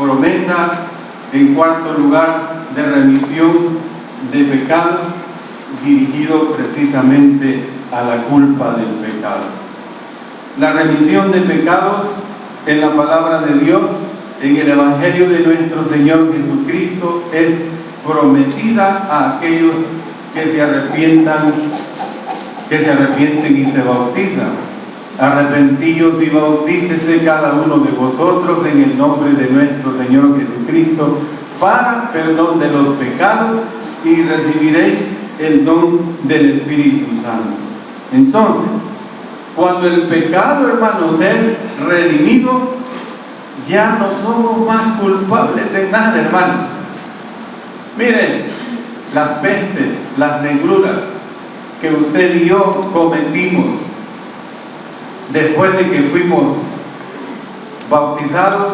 promesa, en cuarto lugar, de remisión de pecados, dirigido precisamente a la culpa del pecado. La remisión de pecados en la palabra de Dios, en el Evangelio de nuestro Señor Jesucristo, es prometida a aquellos que se arrepienten y se bautizan. Arrepentíos y bautícese cada uno de vosotros en el nombre de nuestro Señor Jesucristo para perdón de los pecados y recibiréis el don del Espíritu Santo. Entonces, cuando el pecado, hermanos, es redimido, ya no somos más culpables de nada, hermanos. Miren, las pestes, las negruras que usted y yo cometimos después de que fuimos bautizados,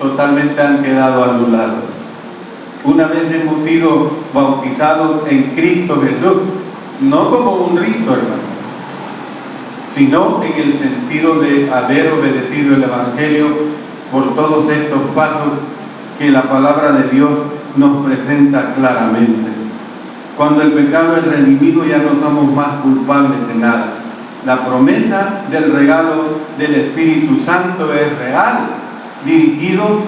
totalmente han quedado anulados. Una vez hemos sido bautizados en Cristo Jesús, no como un rito, hermano, sino en el sentido de haber obedecido el Evangelio por todos estos pasos que la palabra de Dios nos presenta claramente. Cuando el pecado es redimido, ya no somos más culpables de nada. La promesa del regalo del Espíritu Santo es real, dirigido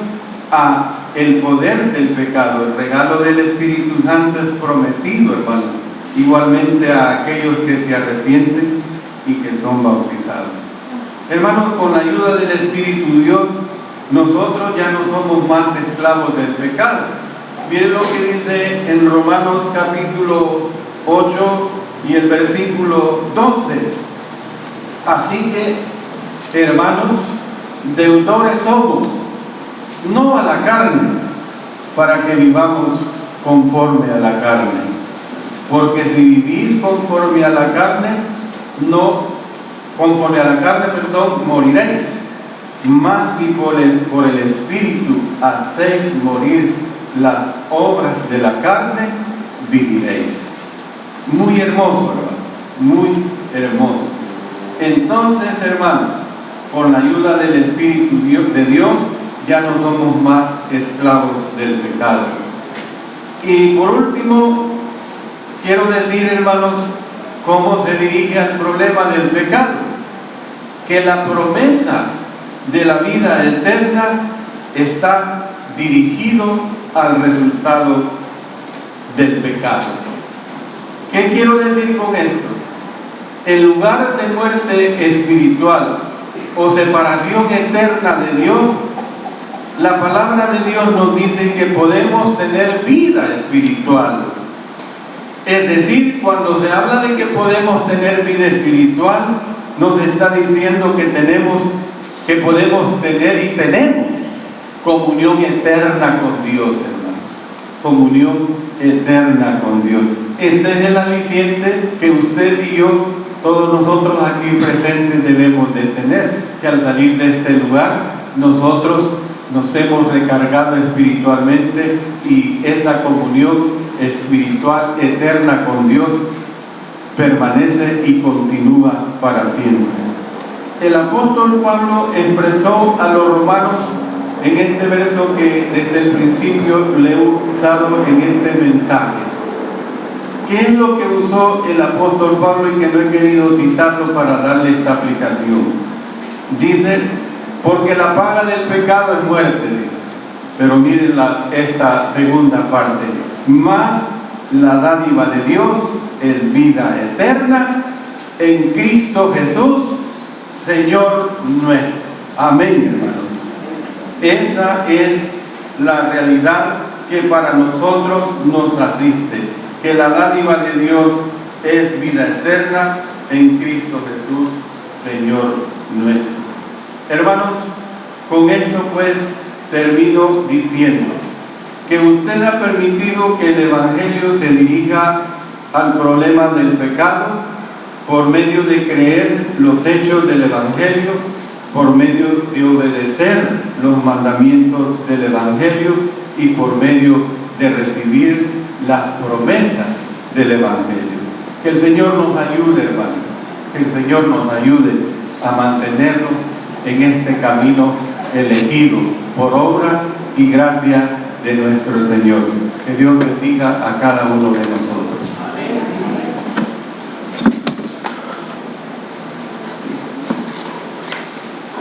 a el poder del pecado. El regalo del Espíritu Santo es prometido, hermanos, igualmente a aquellos que se arrepienten y que son bautizados. Hermanos, con la ayuda del Espíritu Dios, nosotros ya no somos más esclavos del pecado. Miren lo que dice en Romanos capítulo 8 y el versículo 12. Así que, hermanos, deudores somos, no a la carne, para que vivamos conforme a la carne. Porque si vivís conforme a la carne, moriréis. Mas si por el Espíritu hacéis morir las obras de la carne, viviréis. Muy hermoso, hermano, muy hermoso. Entonces, hermanos, con la ayuda del Espíritu de Dios, ya no somos más esclavos del pecado. Y por último, quiero decir, hermanos, cómo se dirige al problema del pecado. Que la promesa de la vida eterna está dirigido al resultado del pecado. ¿Qué quiero decir con esto? En lugar de muerte espiritual o separación eterna de Dios, la palabra de Dios nos dice que podemos tener vida espiritual. Es decir, cuando se habla de que podemos tener vida espiritual, nos está diciendo que podemos tener y tenemos comunión eterna con Dios, hermanos. Comunión eterna con Dios. Este es el aliciente que usted y yo, todos nosotros aquí presentes, debemos de tener, que al salir de este lugar nosotros nos hemos recargado espiritualmente y esa comunión espiritual eterna con Dios permanece y continúa para siempre. El apóstol Pablo expresó a los romanos en este verso que desde el principio le he usado en este mensaje. ¿Qué es lo que usó el apóstol Pablo y que no he querido citarlo para darle esta aplicación? Dice, porque la paga del pecado es muerte, dice. Pero miren esta segunda parte. Mas la dádiva de Dios es vida eterna en Cristo Jesús, Señor nuestro. Amén, hermanos. Esa es la realidad que para nosotros nos asiste. Que la dádiva de Dios es vida eterna en Cristo Jesús, Señor nuestro. Hermanos, con esto pues termino diciendo que usted ha permitido que el Evangelio se dirija al problema del pecado por medio de creer los hechos del Evangelio, por medio de obedecer los mandamientos del Evangelio y por medio de recibir las promesas del Evangelio. Que el Señor nos ayude, hermanos, que el Señor nos ayude a mantenernos en este camino elegido por obra y gracia de nuestro Señor. Que Dios bendiga a cada uno de nosotros.